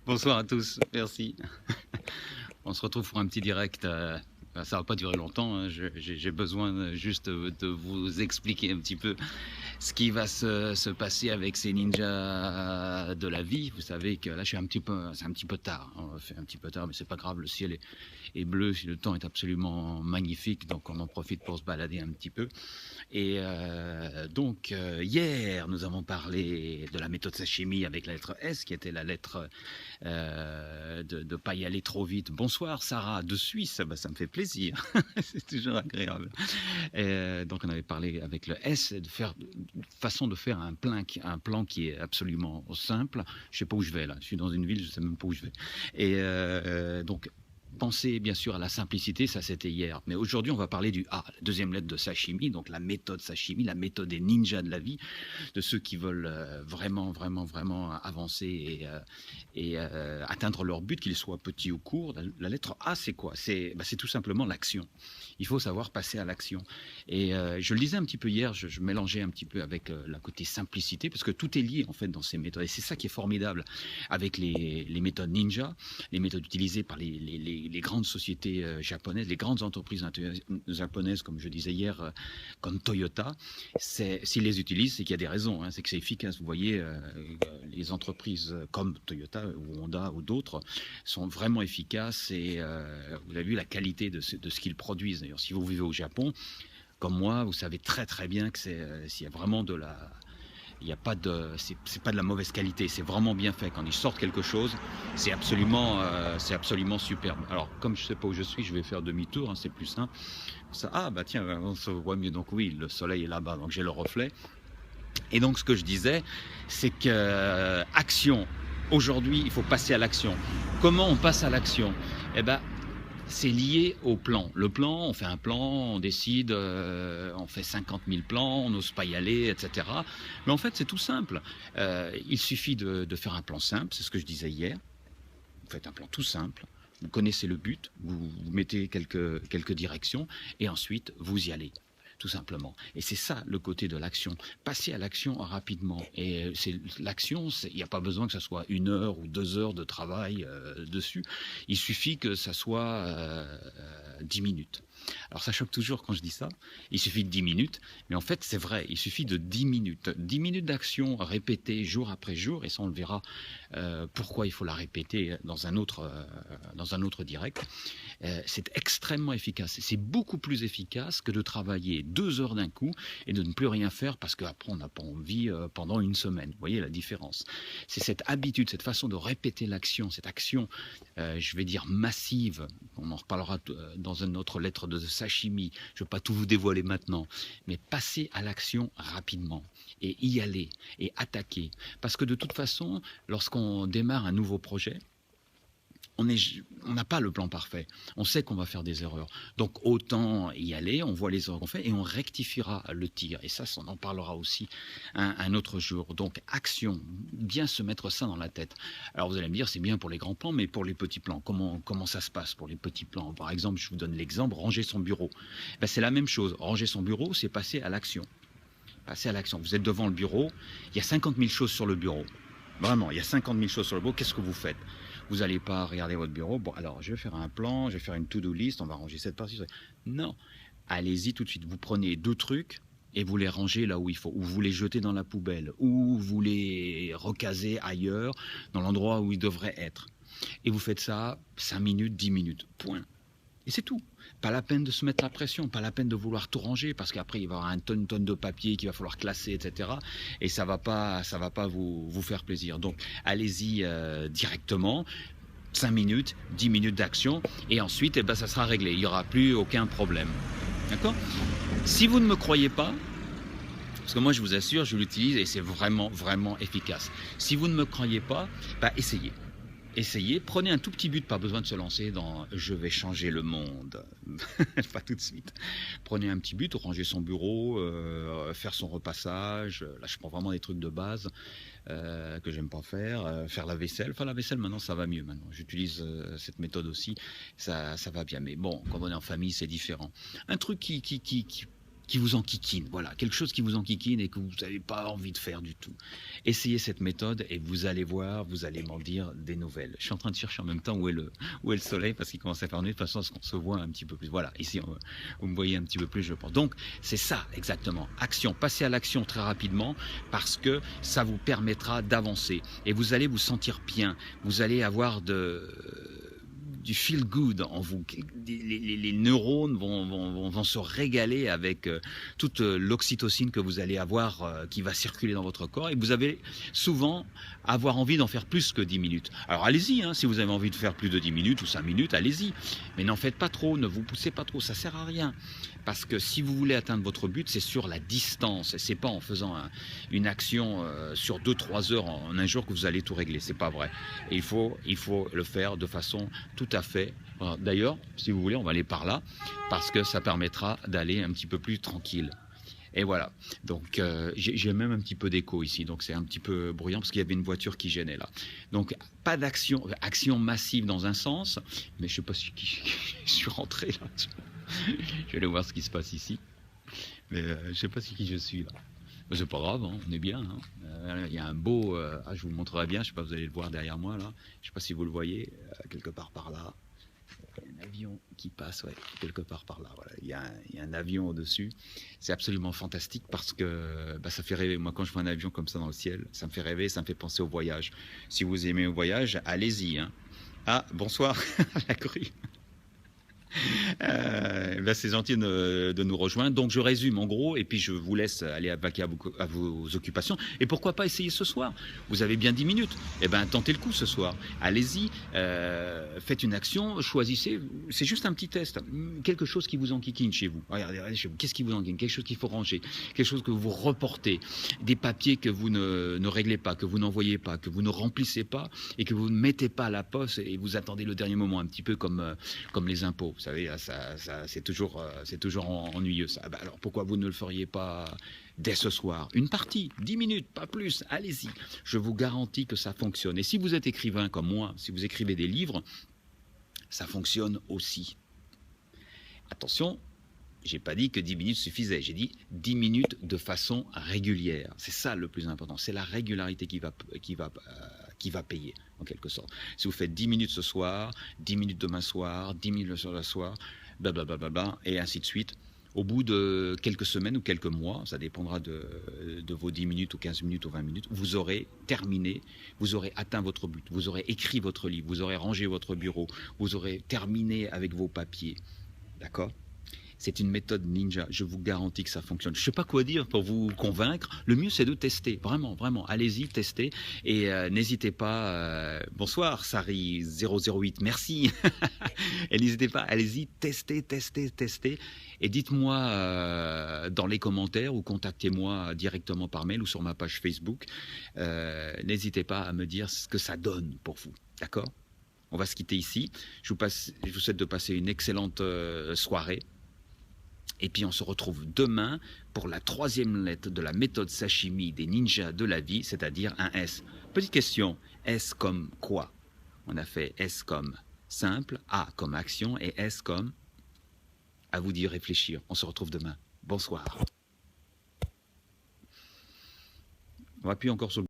Bonsoir à tous, merci. On se retrouve pour un petit direct. Ça va pas durer longtemps, hein. J'ai besoin juste de vous expliquer un petit peu ce qui va se passer avec ces ninjas de la vie. Vous savez que là, c'est un petit peu tard. On fait un petit peu tard, mais c'est pas grave. Le ciel est bleu, le temps est absolument magnifique, donc on en profite pour se balader un petit peu. Et donc, hier, nous avons parlé de la méthode sashimi avec la lettre S, qui était la lettre de ne pas y aller trop vite. Bonsoir Sarah de Suisse, bah, ça me fait plaisir, c'est toujours agréable. Donc on avait parlé avec le S, de faire façon de faire un plan qui est absolument simple. Je sais pas où je vais là, je suis dans une ville, je sais même pas où je vais. Et donc pensez bien sûr à la simplicité, ça c'était hier. Mais aujourd'hui, on va parler du A, la deuxième lettre de sashimi, donc la méthode sashimi, la méthode des ninjas de la vie, de ceux qui veulent vraiment avancer et atteindre leur but, qu'ils soient petits ou courts. La lettre A, c'est quoi? C'est tout simplement l'action. Il faut savoir passer à l'action. Et je le disais un petit peu hier, je mélangeais un petit peu avec la côté simplicité, parce que tout est lié en fait dans ces méthodes. Et c'est ça qui est formidable avec les méthodes ninja, les méthodes utilisées par les grandes sociétés japonaises, les grandes entreprises japonaises, comme je disais hier, comme Toyota. S'ils les utilisent, c'est qu'il y a des raisons, hein, c'est que c'est efficace. Vous voyez, les entreprises comme Toyota ou Honda ou d'autres sont vraiment efficaces et vous avez vu la qualité de ce qu'ils produisent. D'ailleurs, si vous vivez au Japon, comme moi, vous savez très bien que s'il y a vraiment de la... Il n'y a pas de, c'est pas de la mauvaise qualité, c'est vraiment bien fait. Quand ils sortent quelque chose, c'est absolument superbe. Alors, comme je ne sais pas où je suis, je vais faire demi-tour, hein, c'est plus simple. Ça, ah bah tiens, on se voit mieux. Donc oui, le soleil est là-bas, donc j'ai le reflet. Et donc ce que je disais, c'est que action. Aujourd'hui, il faut passer à l'action. Comment on passe à l'action? Eh ben, c'est lié au plan. Le plan, on fait un plan, on décide, on fait 50 000 plans, on n'ose pas y aller, etc. Mais en fait, c'est tout simple. Il suffit de faire un plan simple, c'est ce que je disais hier. Vous faites un plan tout simple, vous connaissez le but, vous mettez quelques directions, et ensuite, vous y allez. Tout simplement. Et c'est ça le côté de l'action. Passer à l'action rapidement. Et l'action, il n'y a pas besoin que ça soit 1 heure ou 2 heures de travail dessus. Il suffit que ça soit 10 minutes. Alors ça choque toujours quand je dis ça. Il suffit de 10 minutes. Mais en fait, c'est vrai. Il suffit de 10 minutes. 10 minutes d'action répétée jour après jour. Et ça, on le verra pourquoi il faut la répéter dans un autre direct. C'est extrêmement efficace. C'est beaucoup plus efficace que de travailler 2 heures d'un coup et de ne plus rien faire parce qu'après on n'a pas envie pendant une semaine. Vous voyez la différence? C'est cette habitude, cette façon de répéter l'action, cette action, je vais dire massive. On en reparlera dans une autre lettre de sashimi. Je ne vais pas tout vous dévoiler maintenant, mais passer à l'action rapidement et y aller et attaquer. Parce que de toute façon, lorsqu'on démarre un nouveau projet, on n'a pas le plan parfait. On sait qu'on va faire des erreurs. Donc autant y aller, on voit les erreurs qu'on fait et on rectifiera le tir. Et ça, on en parlera aussi un autre jour. Donc action, bien se mettre ça dans la tête. Alors vous allez me dire, c'est bien pour les grands plans, mais pour les petits plans, comment ça se passe pour les petits plans? Par exemple, je vous donne l'exemple, ranger son bureau. Ben, c'est la même chose. Ranger son bureau, c'est passer à l'action. Passer à l'action. Vous êtes devant le bureau, il y a 50 000 choses sur le bureau. Vraiment, il y a 50 000 choses sur le bureau. Qu'est-ce que vous faites? Vous n'allez pas regarder votre bureau. Bon, alors, je vais faire un plan, je vais faire une to-do list, on va ranger cette partie. Non, allez-y tout de suite. Vous prenez 2 trucs et vous les rangez là où il faut. Ou vous les jetez dans la poubelle. Ou vous les recasez ailleurs, dans l'endroit où ils devraient être. Et vous faites ça 5 minutes, 10 minutes. Point. Et c'est tout. Pas la peine de se mettre la pression, pas la peine de vouloir tout ranger, parce qu'après il va y avoir un tonne de papier qu'il va falloir classer, etc. Et ça va pas vous faire plaisir. Donc allez-y directement, 5 minutes, 10 minutes d'action, et ensuite ça sera réglé. Il n'y aura plus aucun problème. D'accord? Si vous ne me croyez pas, parce que moi je vous assure, je l'utilise et c'est vraiment efficace. Si vous ne me croyez pas, essayez. Essayez, prenez un tout petit but, pas besoin de se lancer dans « je vais changer le monde ». Pas tout de suite. Prenez un petit but, ranger son bureau, faire son repassage. Là, je prends vraiment des trucs de base que j'aime pas faire. Faire la vaisselle. Enfin, la vaisselle, maintenant, ça va mieux. Maintenant, j'utilise cette méthode aussi. Ça va bien. Mais bon, quand on est en famille, c'est différent. Un truc qui qui vous enquiquine, voilà, quelque chose qui vous enquiquine et que vous n'avez pas envie de faire du tout. Essayez cette méthode et vous allez voir, vous allez m'en dire des nouvelles. Je suis en train de chercher en même temps où est le soleil parce qu'il commence à faire nuit, de toute façon on se voit un petit peu plus. Voilà, ici vous me voyez un petit peu plus je pense. Donc c'est ça exactement, action, passez à l'action très rapidement parce que ça vous permettra d'avancer et vous allez vous sentir bien, vous allez avoir du feel good en vous. Les neurones vont se régaler avec toute l'oxytocine que vous allez avoir qui va circuler dans votre corps et vous avez souvent avoir envie d'en faire plus que 10 minutes. Alors allez-y, hein, si vous avez envie de faire plus de 10 minutes ou 5 minutes, allez-y. Mais n'en faites pas trop, ne vous poussez pas trop, ça sert à rien. Parce que si vous voulez atteindre votre but, c'est sur la distance. C'est pas en faisant une action sur 2-3 heures en un jour que vous allez tout régler. C'est pas vrai. Et il faut le faire de façon tout à fait. D'ailleurs, si vous voulez, on va aller par là parce que ça permettra d'aller un petit peu plus tranquille. Et voilà. Donc j'ai même un petit peu d'écho ici, donc c'est un petit peu bruyant parce qu'il y avait une voiture qui gênait là. Donc pas d'action, action massive dans un sens, mais je sais pas si je suis rentré là. Je vais aller voir ce qui se passe ici. Mais je sais pas si qui je suis là. Mais c'est pas grave, hein, on est bien. Hein. Il y a un beau... je vous montrerai bien, je sais pas, vous allez le voir derrière moi là. Je sais pas si vous le voyez, quelque part par là. Il y a un avion qui passe, ouais, quelque part par là. Voilà. Il y a un avion au-dessus. C'est absolument fantastique parce que ça fait rêver. Moi, quand je vois un avion comme ça dans le ciel, ça me fait rêver, ça me fait penser au voyage. Si vous aimez le voyage, allez-y. Hein. Ah, bonsoir, la grue. C'est gentil de nous rejoindre. Donc je résume en gros et puis je vous laisse aller à vos occupations. Et pourquoi pas essayer ce soir? Vous avez bien 10 minutes. Eh bien tentez le coup ce soir. Allez-y, faites une action, choisissez. C'est juste un petit test. Quelque chose qui vous enquiquine chez vous. Regardez chez vous. Qu'est-ce qui vous enquiquine? Quelque chose qu'il faut ranger. Quelque chose que vous reportez. Des papiers que vous ne réglez pas, que vous n'envoyez pas, que vous ne remplissez pas et que vous ne mettez pas à la poste et vous attendez le dernier moment, un petit peu comme les impôts. Vous savez, c'est toujours ennuyeux ça. Alors pourquoi vous ne le feriez pas dès ce soir? Une partie, 10 minutes, pas plus, allez-y. Je vous garantis que ça fonctionne. Et si vous êtes écrivain comme moi, si vous écrivez des livres, ça fonctionne aussi. Attention, j'ai pas dit que 10 minutes suffisaient, j'ai dit 10 minutes de façon régulière. C'est ça le plus important, c'est la régularité qui va payer, en quelque sorte. Si vous faites 10 minutes ce soir, 10 minutes demain soir, 10 minutes le soir, blablabla, et ainsi de suite, au bout de quelques semaines ou quelques mois, ça dépendra de vos 10 minutes ou 15 minutes ou 20 minutes, vous aurez terminé, vous aurez atteint votre but, vous aurez écrit votre livre, vous aurez rangé votre bureau, vous aurez terminé avec vos papiers. D'accord ? C'est une méthode ninja, je vous garantis que ça fonctionne. Je ne sais pas quoi dire pour vous convaincre. Le mieux, c'est de tester. Vraiment, vraiment. Allez-y, testez. Et n'hésitez pas. Bonsoir, Sari008. Merci. Et n'hésitez pas. Allez-y, testez. Et dites-moi dans les commentaires ou contactez-moi directement par mail ou sur ma page Facebook. N'hésitez pas à me dire ce que ça donne pour vous. D'accord ? On va se quitter ici. Je vous souhaite de passer une excellente soirée. Et puis on se retrouve demain pour la 3e lettre de la méthode sashimi des ninjas de la vie, c'est-à-dire un S. Petite question, S comme quoi? On a fait S comme simple, A comme action et S comme à vous d'y réfléchir. On se retrouve demain. Bonsoir. On va appuyer encore sur le